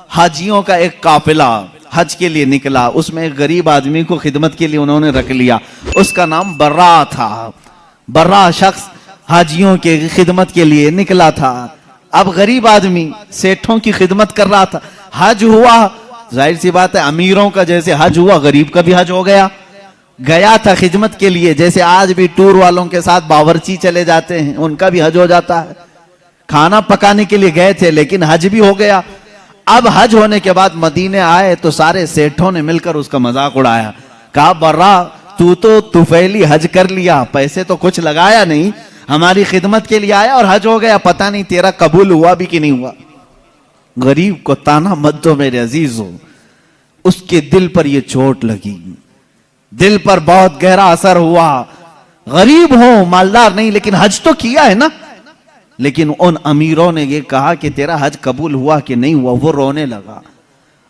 حاجیوں کا ایک قافلہ حج کے لیے نکلا، اس میں ایک غریب آدمی کو خدمت کے لیے انہوں نے رکھ لیا، اس کا نام برا تھا۔ برا شخص حاجیوں کے خدمت کے لیے نکلا تھا۔ اب غریب آدمی سیٹھوں کی خدمت کر رہا تھا، حج ہوا، ظاہر سی بات ہے امیروں کا جیسے حج ہوا غریب کا بھی حج ہو گیا۔ گیا تھا خدمت کے لیے، جیسے آج بھی ٹور والوں کے ساتھ باورچی چلے جاتے ہیں، ان کا بھی حج ہو جاتا ہے۔ کھانا پکانے کے لیے گئے تھے لیکن حج بھی ہو گیا۔ اب حج ہونے کے بعد مدینے آئے تو سارے سیٹھوں نے مل کر اس کا مذاق اڑایا، کہا برا تو طفیلی حج کر لیا، پیسے تو کچھ لگایا نہیں، ہماری خدمت کے لیے آیا اور حج ہو گیا، پتہ نہیں تیرا قبول ہوا بھی کہ نہیں ہوا۔ غریب کو تانا مت دو میرے عزیزو، اس کے دل پر یہ چوٹ لگی، دل پر بہت گہرا اثر ہوا۔ غریب ہو، مالدار نہیں، لیکن حج تو کیا ہے نا۔ لیکن ان امیروں نے یہ کہا کہ تیرا حج قبول ہوا کہ نہیں ہوا، وہ رونے لگا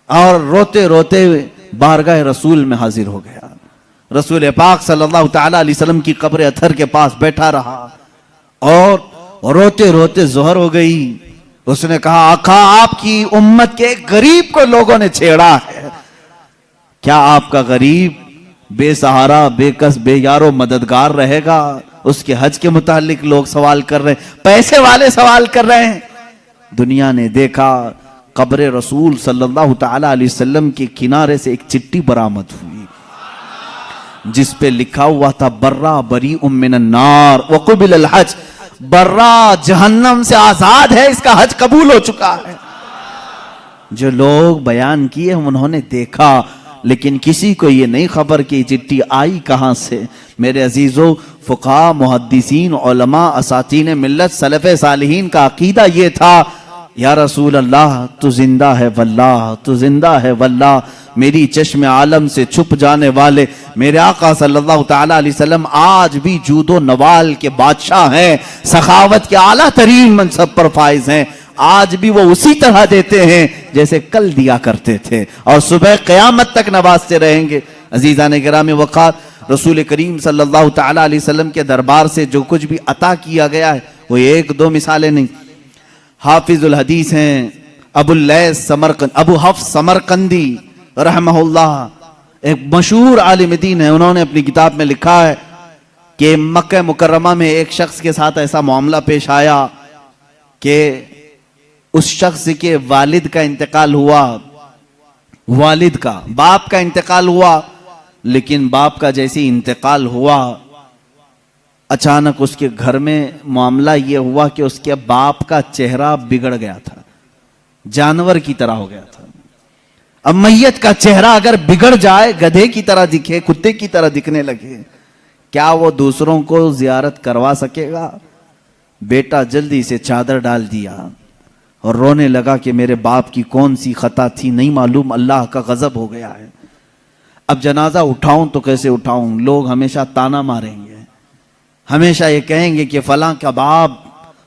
اور روتے روتے بارگاہ رسول میں حاضر ہو گیا۔ رسول پاک صلی اللہ تعالی علیہ وسلم کی قبر اطہر کے پاس بیٹھا رہا اور روتے روتے ظہر ہو گئی۔ اس نے کہا آقا آپ کی امت کے ایک غریب کو لوگوں نے چھیڑا ہے، کیا آپ کا غریب بے سہارا بے کس بے یارو مددگار رہے گا؟ اس کے حج کے متعلق لوگ سوال کر رہے ہیں، پیسے والے سوال کر رہے ہیں۔ دنیا نے دیکھا قبر رسول صلی اللہ تعالی علیہ وسلم کے کنارے سے ایک چٹھی برآمد ہوئی جس پہ لکھا ہوا تھا برا بریء من النار وقبل الحج، برا جہنم سے آزاد ہے، اس کا حج قبول ہو چکا ہے۔ جو لوگ بیان کیے انہوں نے دیکھا، لیکن کسی کو یہ نہیں خبر کہ یہ چٹھی آئی کہاں سے۔ میرے عزیزو، فقہاء، محدثین، علماء، اساتین ملت، سلف صالحین کا عقیدہ یہ تھا، یا رسول اللہ تو زندہ ہے واللہ، تو زندہ ہے واللہ، میری چشم عالم سے چھپ جانے والے میرے آقا صلی اللہ تعالی علیہ وسلم آج بھی جود و نوال کے بادشاہ ہیں، سخاوت کے اعلیٰ ترین منصب پر فائز ہیں۔ آج بھی وہ اسی طرح دیتے ہیں جیسے کل دیا کرتے تھے، اور صبح قیامت تک نوازتے رہیں گے۔ عزیزان گرامی وقار، رسول کریم صلی اللہ تعالی علیہ وسلم کے دربار سے جو کچھ بھی عطا کیا گیا ہے وہ ایک دو مثالیں نہیں۔ حافظ الحدیث ہیں ابو حفص سمرقندی رحمہ اللہ، ایک مشہور عالم دین ہے، انہوں نے اپنی کتاب میں لکھا ہے کہ مکہ مکرمہ میں ایک شخص کے ساتھ ایسا معاملہ پیش آیا کہ اس شخص کے والد کا انتقال ہوا، والد کا، باپ کا انتقال ہوا، لیکن باپ کا جیسے انتقال ہوا اچانک اس کے گھر میں معاملہ یہ ہوا کہ اس کے باپ کا چہرہ بگڑ گیا تھا، جانور کی طرح ہو گیا تھا۔ اب میت کا چہرہ اگر بگڑ جائے، گدھے کی طرح دکھے، کتے کی طرح دکھنے لگے، کیا وہ دوسروں کو زیارت کروا سکے گا؟ بیٹا جلدی سے چادر ڈال دیا اور رونے لگا کہ میرے باپ کی کون سی خطا تھی نہیں معلوم، اللہ کا غضب ہو گیا ہے۔ اب جنازہ اٹھاؤں تو کیسے اٹھاؤں؟ لوگ ہمیشہ تانا ماریں گے، ہمیشہ یہ کہیں گے کہ فلاں کا باپ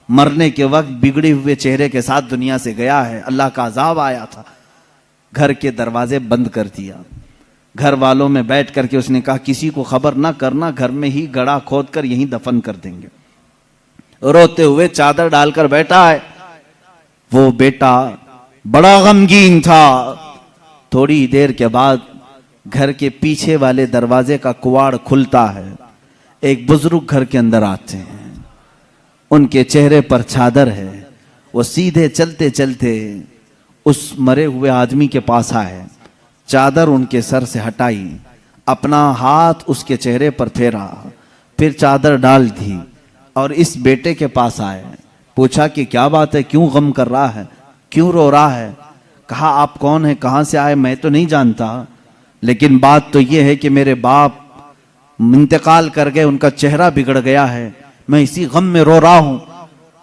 مرنے کے وقت بگڑے ہوئے چہرے کے ساتھ دنیا سے گیا ہے، اللہ کا عذاب آیا تھا۔ گھر کے دروازے بند کر دیا، گھر والوں میں بیٹھ کر کے اس نے کہا کسی کو خبر نہ کرنا، گھر میں ہی گڑھا کھود کر یہیں دفن کر دیں گے۔ روتے ہوئے چادر ڈال کر بیٹھا ہے، وہ بیٹا بڑا غمگین تھا۔ تھوڑی دیر کے بعد گھر کے پیچھے والے دروازے کا کواڑ کھلتا ہے، ایک بزرگ گھر کے اندر آتے ہیں، ان کے چہرے پر چادر ہے، وہ سیدھے چلتے چلتے اس مرے ہوئے آدمی کے پاس آئے، چادر ان کے سر سے ہٹائی، اپنا ہاتھ اس کے چہرے پر پھیرا، پھر چادر ڈال دی اور اس بیٹے کے پاس آئے، پوچھا کہ کیا بات ہے، کیوں غم کر رہا ہے، کیوں رو رہا ہے؟ کہا آپ کون ہیں، کہاں سے آئے؟ میں تو نہیں جانتا، لیکن بات تو یہ ہے کہ میرے باپ انتقال کر گئے، ان کا چہرہ بگڑ گیا ہے، میں اسی غم میں رو رہا ہوں،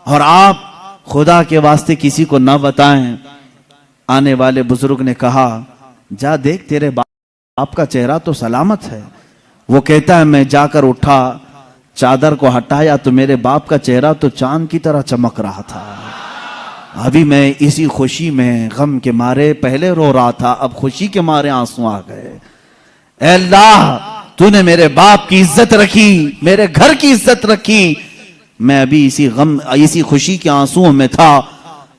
اور آپ خدا کے واسطے کسی کو نہ بتائیں۔ آنے والے بزرگ نے کہا جا دیکھ تیرے باپ کا چہرہ تو سلامت ہے۔ وہ کہتا ہے میں جا کر اٹھا، چادر کو ہٹایا تو میرے باپ کا چہرہ تو چاند کی طرح چمک رہا تھا۔ ابھی میں اسی خوشی میں غم کے مارے پہلے رو رہا تھا، اب خوشی کے مارے آنسو آ گئے۔ اے اللہ تو نے میرے باپ کی عزت رکھی، میرے گھر کی عزت رکھی، میں ابھی اسی خوشی کے آنسوؤں میں تھا،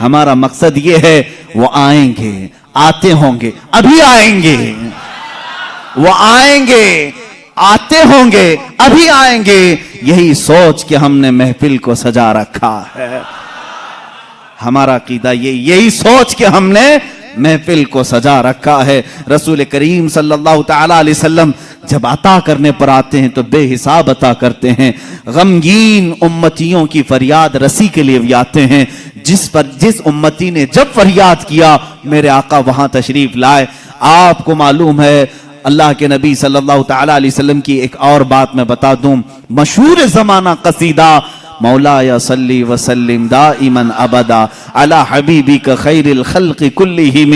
ہمارا مقصد یہ ہے وہ آئیں گے, آتے ہوں گے, ابھی آئیں گے, وہ آئیں گے, آتے ہوں گے, ابھی آئیں گے. یہی سوچ کے ہم نے محفل کو سجا رکھا ہے. ہمارا عقیدہ یہی سوچ کے ہم نے محفل کو سجا رکھا ہے. رسول کریم صلی اللہ تعالی علیہ وسلم جب عطا کرنے پر آتے ہیں تو بے حساب عطا کرتے ہیں. غمگین امتیوں کی فریاد رسی کے لیے بھی آتے ہیں. جس امتی نے جب فریاد کیا میرے آقا وہاں تشریف لائے. آپ کو معلوم ہے اللہ کے نبی صلی اللہ تعالی علیہ وسلم کی ایک اور بات میں بتا دوں. مشہور زمانہ قصیدہ مولا یا صلی وسلم دائما ابدا علی حبیبک خیر الخلق کلہم.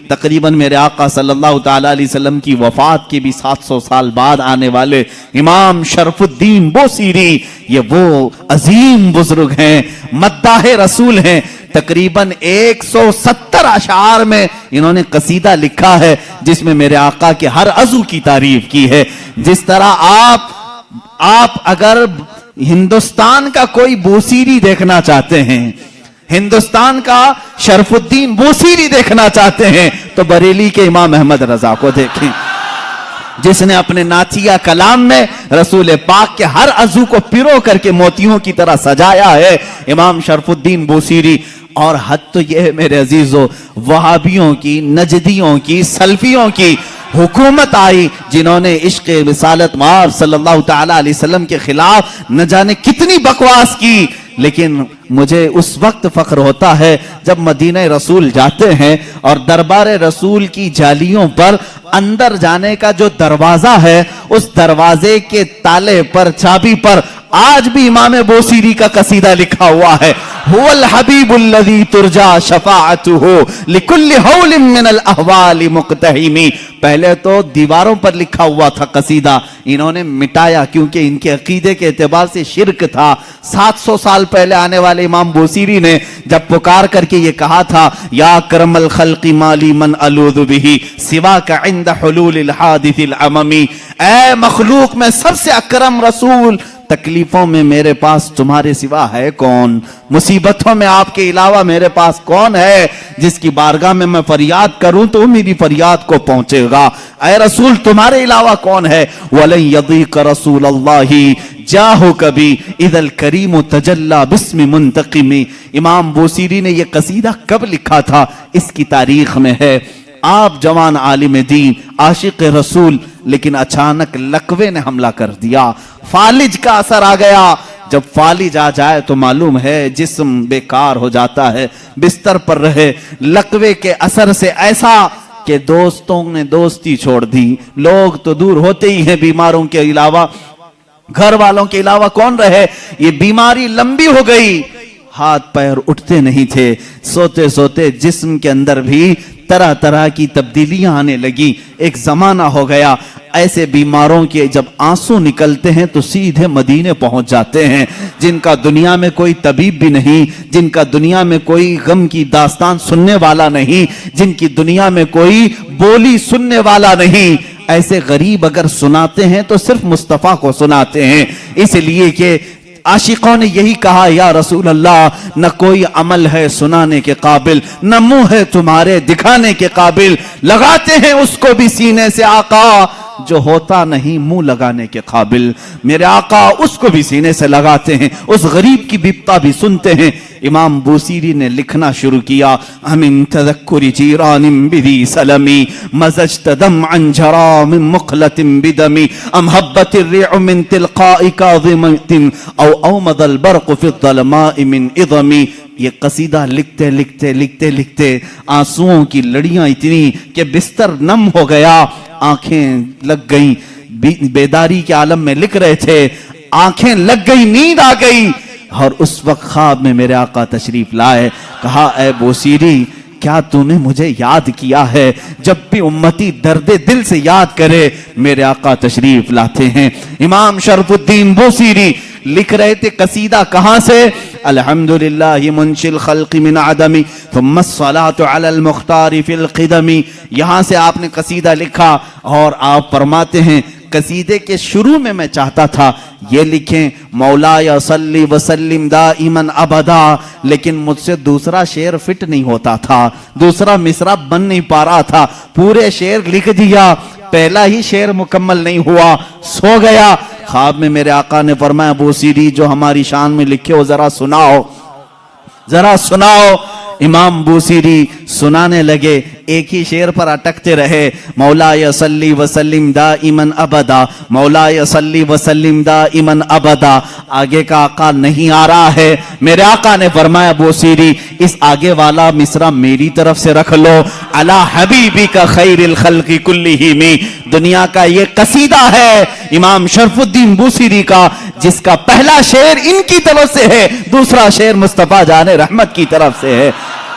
تقریباً میرے آقا صلی اللہ تعالی علیہ وسلم کی وفات کے بھی 700 سال بعد آنے والے امام شرف الدین بوصیری یہ وہ عظیم بزرگ ہیں, مداح رسول ہیں. تقریباً 170 اشعار میں انہوں نے قصیدہ لکھا ہے جس میں میرے آقا کے ہر عضو کی تعریف کی ہے. جس طرح آپ اگر ہندوستان کا کوئی بوصیری دیکھنا چاہتے ہیں, ہندوستان کا شرف الدین بوصیری دیکھنا چاہتے ہیں تو بریلی کے امام احمد رضا کو دیکھیں, جس نے اپنے نعتیہ کلام میں رسول پاک کے ہر عضو کو پیرو کر کے موتیوں کی طرح سجایا ہے, امام شرف الدین بوصیری. اور حد تو یہ ہے میرے عزیزو, وہابیوں کی, نجدیوں کی, سلفیوں کی حکومت آئی جنہوں نے عشق رسالت مآب صلی اللہ تعالی علیہ وسلم کے خلاف نہ جانے کتنی بکواس کی. لیکن مجھے اس وقت فخر ہوتا ہے جب مدینہ رسول جاتے ہیں اور دربار رسول کی جالیوں پر اندر جانے کا جو دروازہ ہے اس دروازے کے تالے پر, چابی پر آج بھی امام بوصیری کا قصیدہ لکھا ہوا ہے. هو الحبیب الذی ترجا شفاعته لکل حول من الاحوال مقتحم. پہلے تو دیواروں پر لکھا ہوا تھا قصیدہ, انہوں نے مٹایا کیونکہ ان کے عقیدے کے اعتبار سے شرک تھا. 700 سال پہلے آنے والے امام بوصیری نے جب پکار کر کے یہ کہا تھا یا اکرم الخلق مالی من الوذ به سواک عند حلول الحادث العممی. اے مخلوق میں سب سے اکرم رسول, تکلیفوں میں میرے پاس تمہارے سوا ہے کون, مصیبتوں میں آپ کے علاوہ میرے پاس کون ہے جس کی بارگاہ میں فریاد کروں تو میری فریاد کو پہنچے گا. اے رسول تمہارے علاوہ کون ہے. وَلَن يَضِيقَ رَسُولَ اللَّهِ جاہو کبھی اِذَا الْكَرِيمُ تَجَلَّى بِاسْمِ مُنْتَقِمِ. امام بوصیری نے یہ قصیدہ کب لکھا تھا اس کی تاریخ میں ہے. آپ جوان عالم دین, عاشق رسول, لیکن اچانک لقوے نے حملہ کر دیا, فالج کا اثر آ گیا. جب فالج آ جائے تو معلوم ہے جسم بیکار ہو جاتا ہے, بستر پر رہے. لقوے کے اثر سے ایسا کہ دوستوں نے دوستی چھوڑ دی, لوگ تو دور ہوتے ہی ہیں, بیماروں کے علاوہ گھر والوں کے علاوہ کون رہے. یہ بیماری لمبی ہو گئی, ہاتھ پیر اٹھتے نہیں تھے, سوتے سوتے جسم کے اندر بھی طرح طرح کی تبدیلیاں آنے لگی. ایک زمانہ ہو گیا ایسے بیماروں کے جب آنسو نکلتے ہیں تو سیدھے مدینے پہنچ جاتے ہیں, جن کا دنیا میں کوئی طبیب بھی نہیں, جن کا دنیا میں کوئی غم کی داستان سننے والا نہیں, جن کی دنیا میں کوئی بولی سننے والا نہیں. ایسے غریب اگر سناتے ہیں تو صرف مصطفیٰ کو سناتے ہیں, اس لیے کہ عاشقوں نے یہی کہا یا رسول اللہ نہ کوئی عمل ہے سنانے کے قابل, نہ منہ ہے تمہارے دکھانے کے قابل. لگاتے ہیں اس کو بھی سینے سے آقا جو ہوتا نہیں منہ لگانے کے قابل. میرے آقا اس کو بھی سینے سے لگاتے ہیں, اس غریب کی بپتا بھی سنتے ہیں. امام بوصیری نے لکھنا شروع کیا امن تذکر جیران بذی سلمی مزجت دمعا جرا من مقلت بدمی ام حبت الرع من تلقاء کاظمت او اومض البرق فی الظلماء من اظمی. یہ قصیدہ لکھتے لکھتے لکھتے لکھتے آنسوؤں کی لڑیاں اتنی کہ بستر نم ہو گیا, آنکھیں لگ گئیں. بیداری کے عالم میں لکھ رہے تھے, آنکھیں لگ گئی, نیند آ گئی. اور اس وقت خواب میں میرے آقا تشریف لائے, کہا اے بوصیری کیا تو نے مجھے یاد کیا ہے. جب بھی امتی درد دل سے یاد کرے میرے آقا تشریف لاتے ہیں. امام شرف الدین بوصیری لکھ رہے تھے قصیدہ کہاں سے, الحمدللہ منشی الخلق من عدمی ثم الصلاة علی المختار فی القدمی. یہاں سے آپ نے قصیدہ لکھا اور آپ فرماتے ہیں قصیدے کے شروع میں میں چاہتا تھا یہ لکھیں مولا یا صلی وسلم دائماً ابدا، لیکن مجھ سے دوسرا شعر فٹ نہیں ہوتا تھا، دوسرا مصرع بن نہیں پا رہا تھا، پورے شعر لکھ دیا، پہلا ہی شعر مکمل نہیں ہوا، سو گیا۔ خواب میں میرے آقا نے فرمایا بوسیری جو ہماری شان میں لکھے ہو ذرا سناؤ، ذرا سناؤ۔ امام بوسیری سنانے لگے، ایک ہی شعر پر اٹکتے رہے، مولا صلی وسلم دائماً ابدا، مولا صلی وسلم دائماً ابدا۔ آگے کا آقا نہیں آ رہا ہے، میرے آقا نے فرمایا بوسیری اس آگے والا مصرع میری طرف سے رکھ لو، علی حبیبی کا خیر الخلق کلہم، دنیا کا یہ قصیدہ ہے امام شرف الدین بوسیری کا، جس کا پہلا شعر ان کی طرف سے ہے، دوسرا شعر مصطفیٰ جان رحمت کی طرف سے ہے۔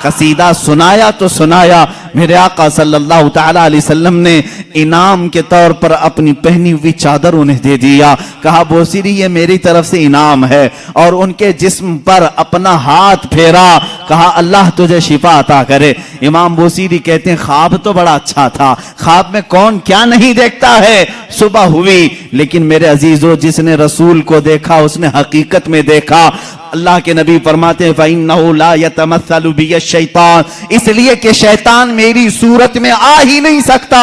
قصیدہ سنایا تو سنایا، میرے آقا صلی اللہ تعالی علیہ وسلم نے انعام کے طور پر اپنی پہنی ہوئی چادر انہیں دے دیا، کہا بوسیری یہ میری طرف سے انعام ہے، اور ان کے جسم پر اپنا ہاتھ پھیرا، کہا اللہ تجھے شفا عطا کرے۔ امام بوسیری کہتے ہیں خواب تو بڑا اچھا تھا، خواب میں کون کیا نہیں دیکھتا ہے۔ صبح ہوئی، لیکن میرے عزیزو جس نے رسول کو دیکھا اس نے حقیقت میں دیکھا۔ اللہ کے نبی فرماتے ہیں فَإِنَّهُ لَا يَتَمَثَّلُ بِيَ الشَّيْطَانِ، اس لیے کہ شیطان میری صورت میں آ ہی نہیں سکتا۔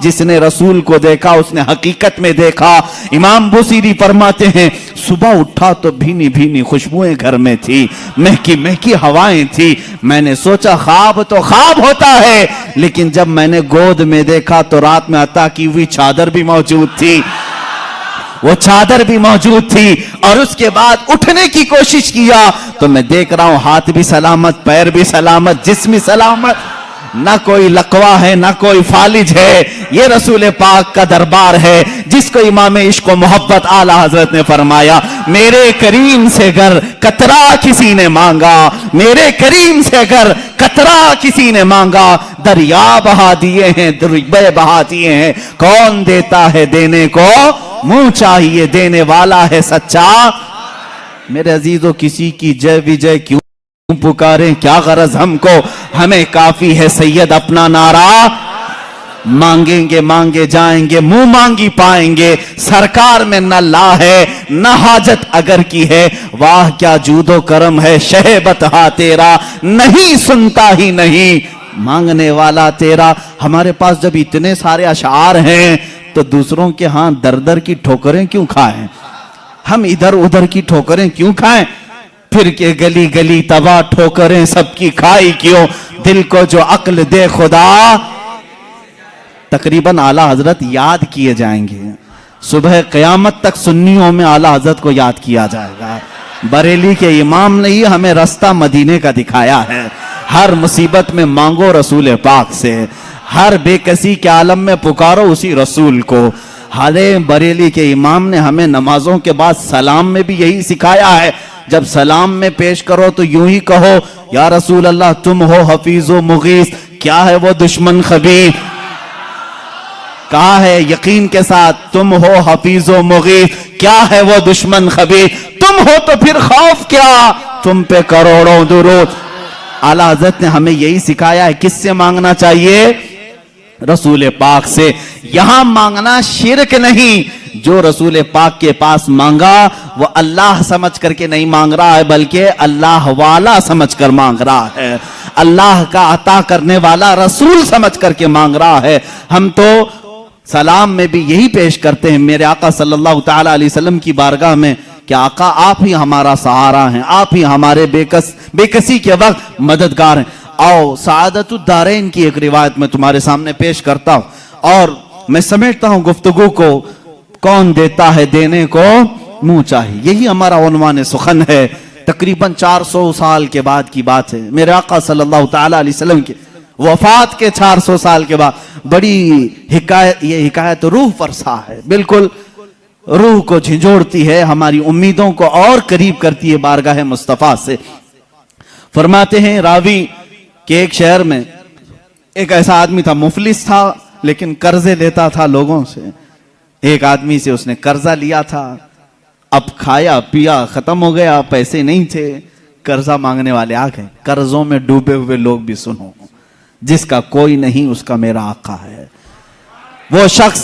جس نے رسول کو دیکھا اس نے حقیقت میں دیکھا۔ امام بوسیری فرماتے ہیں صبح اٹھا تو بھینی بھینی خوشبوئیں گھر میں تھی، مہکی مہکی ہوائیں تھی، میں نے سوچا خواب تو خواب ہوتا ہے، لیکن جب میں نے گود میں دیکھا تو رات میں عطا کی ہوئی چادر بھی موجود تھی، وہ چادر بھی موجود تھی، اور اس کے بعد اٹھنے کی کوشش کیا تو میں دیکھ رہا ہوں ہاتھ بھی سلامت، پیر بھی سلامت، جسم بھی سلامت، نہ کوئی لقوہ ہے نہ کوئی فالج ہے۔ یہ رسول پاک کا دربار ہے جس کو امام عشق و محبت اعلیٰ حضرت نے فرمایا میرے کریم سے گر قطرہ کسی نے مانگا، میرے کریم سے گر قطرہ کسی نے مانگا، دریا بہا دیے ہیں دریا بہا دیے ہیں، کون دیتا ہے دینے کو منہ چاہیے، دینے والا ہے سچا۔ میرے عزیزو کسی کی جے وجے کیوں پکاریں، کیا غرض ہم کو، ہمیں کافی ہے سید اپنا نعرہ، مانگیں گے مانگے جائیں گے، منہ مانگی پائیں گے، سرکار میں نہ لا ہے نہ حاجت اگر کی ہے، واہ کیا جود و کرم ہے شہ بتہا تیرا، نہیں سنتا ہی نہیں مانگنے والا تیرا۔ ہمارے پاس جب اتنے سارے اشعار ہیں تو دوسروں کے ہاں در در کی ٹھوکریں کیوں کھائیں، ہم ادھر ادھر کی ٹھوکریں کیوں کھائیں، پھر کے گلی گلی تباہ ٹھوکریں سب کی کھائی کیوں، دل کو جو عقل دے خدا۔ تقریباً اعلیٰ حضرت یاد کیے جائیں گے، صبح قیامت تک سنیوں میں اعلیٰ حضرت کو یاد کیا جائے گا۔ بریلی کے امام نے ہی ہمیں رستہ مدینے کا دکھایا ہے، ہر مصیبت میں مانگو رسول پاک سے، ہر بے کسی کے عالم میں پکارو اسی رسول کو۔ حالے بریلی کے امام نے ہمیں نمازوں کے بعد سلام میں بھی یہی سکھایا ہے، جب سلام میں پیش کرو تو یوں ہی کہو یا رسول اللہ تم ہو حفیظ و مغیث، کیا ہے وہ دشمن خبیر، کہا ہے یقین کے ساتھ تم ہو حفیظ و مغیث، کیا ہے وہ دشمن خبیر، تم ہو تو پھر خوف کیا، تم پہ کروڑوں درود۔ اعلیٰ حضرت نے ہمیں یہی سکھایا ہے، کس سے مانگنا چاہیے، رسول پاک سے۔ یہاں مانگنا شرک نہیں، جو رسول پاک کے پاس مانگا وہ اللہ سمجھ کر کے نہیں مانگ رہا ہے بلکہ اللہ والا سمجھ کر مانگ رہا ہے، اللہ کا عطا کرنے والا رسول سمجھ کر کے مانگ رہا ہے۔ ہم تو سلام میں بھی یہی پیش کرتے ہیں میرے آقا صلی اللہ تعالی علیہ وسلم کی بارگاہ میں کہ آقا آپ ہی ہمارا سہارا ہیں، آپ ہی ہمارے بے کسی کے وقت مددگار ہیں۔ آؤ سعادت الدارین کی ایک روایت میں تمہارے سامنے پیش کرتا ہوں، اور میں سمیٹتا ہوں گفتگو کو، کون دیتا ہے دینے کو منہ چاہیے، یہی ہمارا عنوان سخن ہے۔ تقریباً 400 سال کے بعد کی بات ہے، میرے آقا صلی اللہ تعالی علیہ وسلم کے وفات کے 400 سال کے بعد بڑی حکایت، یہ حکایت روح فرسا ہے، بالکل روح کو جھنجھوڑتی ہے، ہماری امیدوں کو اور قریب کرتی ہے بارگاہ مصطفیٰ سے۔ فرماتے ہیں راوی کہ ایک شہر میں ایک ایسا آدمی تھا، مفلس تھا لیکن قرضے لیتا تھا لوگوں سے۔ ایک آدمی سے اس نے قرضہ لیا تھا، اب کھایا پیا ختم ہو گیا، پیسے نہیں تھے، قرضہ مانگنے والے آ گئے۔ قرضوں میں ڈوبے ہوئے لوگ بھی سنو، جس کا کوئی نہیں اس کا میرا آقا ہے۔ وہ شخص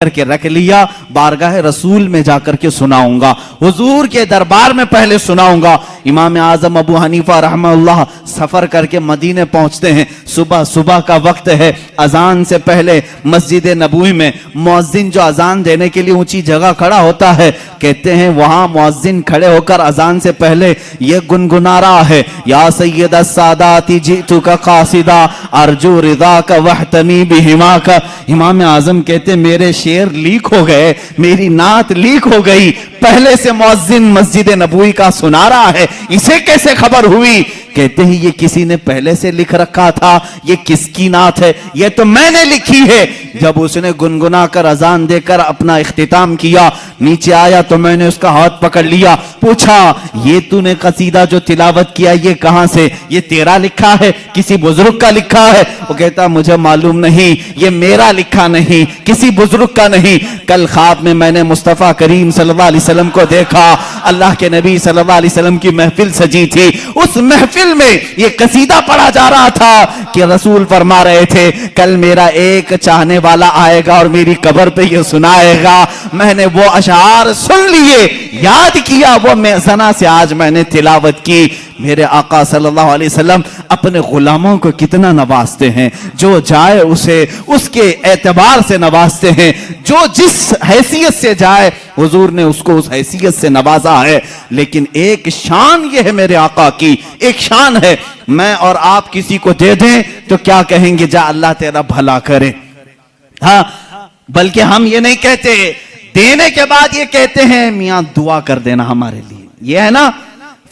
کر کے رکھ لیا, بارگاہ رسول میں جا کر کے سناؤں گا, حضور کے دربار میں پہلے سناؤں گا. امام اعظم ابو حنیفہ رحمہ اللہ سفر کر کے مدینے پہنچتے ہیں, صبح کا وقت ہے, اذان سے پہلے مسجد نبوی میں مؤذن جو اذان دینے کے لیے اونچی جگہ کھڑا ہوتا ہے, کہتے ہیں وہاں مؤذن کھڑے ہو کر اذان سے پہلے یہ گنگنا رہا ہے, یا سید السادات جئتک قاصدا ارجو رضاک واحتمی بہماک. امام اعظم کہتے ہیں میرے شعر لیک ہو گئے, میری نعت لیک ہو گئی, پہلے سے مؤذن مسجد نبوی کا سنا رہا ہے, اسے کیسے خبر ہوئی؟ کہتے ہیں یہ کسی نے پہلے سے لکھ رکھا تھا, یہ کس کی نعت ہے؟ یہ تو میں نے لکھی ہے. جب اس نے گنگنا کر اذان دے کر اپنا اختتام کیا, نیچے آیا تو میں نے اس کا ہاتھ پکڑ لیا, پوچھا یہ تو نے قصیدہ جو تلاوت کیا یہ کہاں سے, یہ تیرا لکھا ہے کسی بزرگ کا لکھا ہے؟ وہ کہتا مجھے معلوم نہیں, یہ میرا لکھا نہیں, کسی بزرگ کا نہیں. کل خواب میں نے مصطفیٰ کریم صلی اللہ علیہ وسلم کو دیکھا, اللہ کے نبی صلی اللہ علیہ وسلم کی محفل سجی تھی, اس محفل میں یہ قصیدہ پڑھا جا رہا تھا کہ رسول فرما رہے تھے کل میرا ایک چاہنے والا آئے گا اور میری قبر پہ یہ سنائے گا. میں نے وہ اشعار سن لیے, یاد کیا, وہ میزنا سے آج میں نے تلاوت کی. میرے آقا صلی اللہ علیہ وسلم اپنے غلاموں کو کتنا نوازتے ہیں, جو جائے اسے اس کے اعتبار سے نوازتے ہیں, جو جس حیثیت سے جائے حضور نے اس کو اس حیثیت سے نوازا ہے. لیکن ایک شان یہ ہے میرے آقا کی, ایک شان ہے, میں اور آپ کسی کو دے دیں تو کیا کہیں گے, جا اللہ تیرا بھلا کرے. ہاں, بلکہ ہم یہ نہیں کہتے, دینے کے بعد یہ کہتے ہیں میاں دعا کر دینا ہمارے لیے. یہ ہے نا,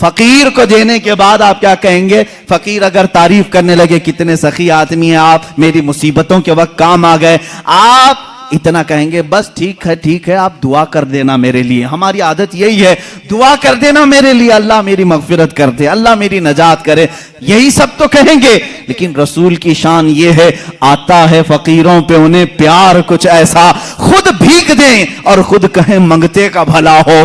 فقیر کو دینے کے بعد آپ کیا کہیں گے؟ فقیر اگر تعریف کرنے لگے کتنے سخی آدمی ہیں آپ, میری مصیبتوں کے وقت کام آ گئے, آپ اتنا کہیں گے بس ٹھیک ہے آپ دعا کر دینا میرے لیے. ہماری عادت یہی ہے, دعا کر دینا میرے لیے, اللہ میری مغفرت کر دے, اللہ میری نجات کرے, یہی سب تو کہیں گے. لیکن رسول کی شان یہ ہے, آتا ہے فقیروں پہ انہیں پیار کچھ ایسا, خود بھیک دیں اور خود کہیں منگتے کا بھلا ہو.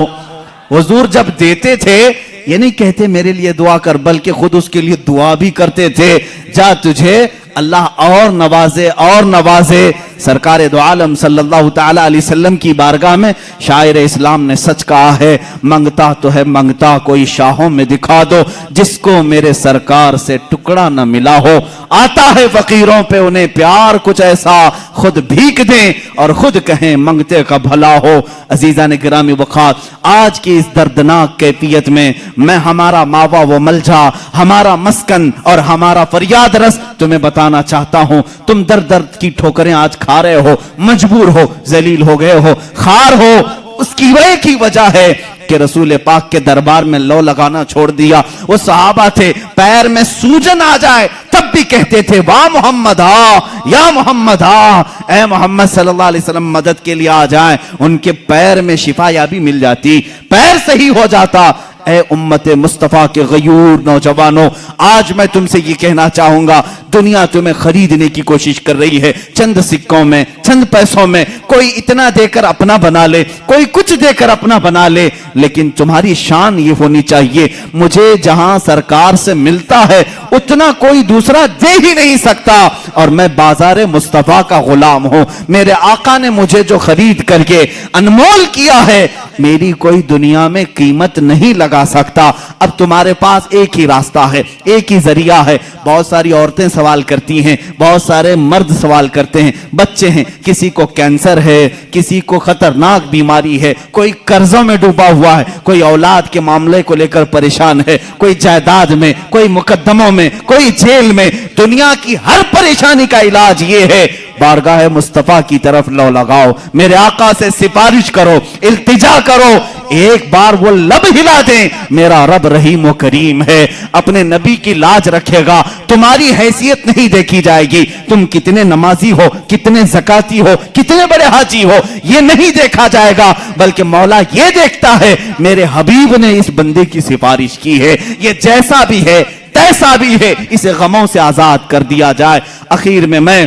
حضور جب دیتے تھے یہ نہیں کہتے میرے لیے دعا کر, بلکہ خود اس کے لیے دعا بھی کرتے تھے, جا تجھے اللہ اور نوازے اور نوازے. سرکار دو عالم صلی اللہ تعالی علیہ وسلم کی بارگاہ میں شاعر اسلام نے سچ کہا ہے, منگتا تو ہے منگتا کوئی شاہوں میں دکھا دو, جس کو میرے سرکار سے ٹکڑا نہ ملا ہو. آتا ہے فقیروں پہ انہیں پیار کچھ ایسا, خود بھیک دیں اور خود کہیں منگتے کا بھلا ہو. عزیزان گرامی وقات, آج کی اس دردناک کیفیت میں میں ہمارا ماوا و ملجا, ہمارا مسکن اور ہمارا فریاد رس تمہیں بتانا چاہتا ہوں. تم درد کی ٹھوکریں آج کھا رہے ہو, مجبور ہو, ذلیل ہو گئے ہو, خار ہو, اس کی وجہ ہے کہ رسول پاک کے دربار میں لو لگانا چھوڑ دیا. وہ صحابہ تھے, پیر میں سوجن آ جائے تب بھی کہتے تھے واہ محمد آ, یا محمد آ, اے محمد صلی اللہ علیہ وسلم مدد کے لیے آ جائیں. ان کے پیر میں شفا یابی مل جاتی, پیر صحیح ہو جاتا. اے امت مصطفیٰ کے غیور نوجوانوں, آج میں تم سے یہ کہنا چاہوں گا, دنیا تمہیں خریدنے کی کوشش کر رہی ہے, چند سکوں میں, چند پیسوں میں, کوئی اتنا دے کر اپنا بنا لے, کوئی کچھ دے کر اپنا بنا لے, لیکن تمہاری شان یہ ہونی چاہیے, مجھے جہاں سرکار سے ملتا ہے اتنا کوئی دوسرا دے ہی نہیں سکتا, اور میں بازار مصطفیٰ کا غلام ہوں. میرے آقا نے مجھے جو خرید کر کے انمول کیا ہے, میری کوئی دنیا میں قیمت نہیں لگا سکتا. اب تمہارے پاس ایک ہی راستہ ہے, ایک ہی ذریعہ ہے. بہت ساری عورتیں سوال کرتی ہیں, بہت سارے مرد سوال کرتے ہیں, بچے ہیں, کسی کو کینسر ہے, کسی کو خطرناک بیماری ہے, کوئی قرضوں میں ڈوبا ہوا ہے, کوئی اولاد کے معاملے کو لے کر پریشان ہے, کوئی جائیداد میں, کوئی مقدموں میں, کوئی جیل میں. دنیا کی ہر پریشانی کا علاج یہ ہے, بارگاہ مصطفیٰ کی طرف لو لگاؤ, میرے آقا سے سفارش کرو, التجا کرو, ایک بار وہ لب ہلا دیں, میرا رب رحیم و کریم ہے, اپنے نبی کی لاج رکھے گا. تمہاری حیثیت نہیں دیکھی جائے گی, تم کتنے نمازی ہو, کتنے زکاتی ہو, کتنے بڑے حاجی ہو, یہ نہیں دیکھا جائے گا, بلکہ مولا یہ دیکھتا ہے میرے حبیب نے اس بندے کی سفارش کی ہے, یہ جیسا بھی ہے تیسا بھی ہے, اسے غموں سے آزاد کر دیا جائے. اخیر میں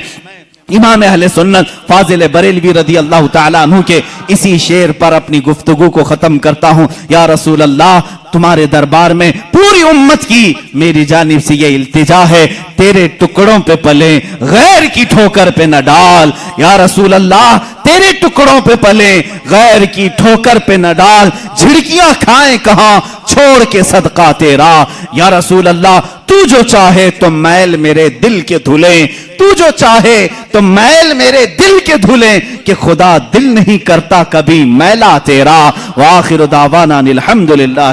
امام اہل سنت فاضل بریلوی رضی اللہ تعالیٰ عنہ کے اسی شعر پر اپنی گفتگو کو ختم کرتا ہوں۔ یا رسول اللہ، تمہارے دربار میں پوری امت کی میری جانب سے یہ التجا ہے، تیرے ٹکڑوں پہ پلیں، غیر کی ٹھوکر پہ نہ ڈال۔ یا رسول اللہ، تیرے ٹکڑوں پہ پلیں، غیر کی ٹھوکر پہ نہ ڈال، جھڑکیاں کھائیں کہاں چھوڑ کے صدقہ تیرا۔ یا رسول اللہ، تو جو چاہے تو میل میرے دل کے دھلیں، تو جو چاہے تو میل میرے دل کے دھلیں، کہ خدا دل نہیں کرتا کبھی میلا تیرا۔ وآخر دعوانا الحمدللہ۔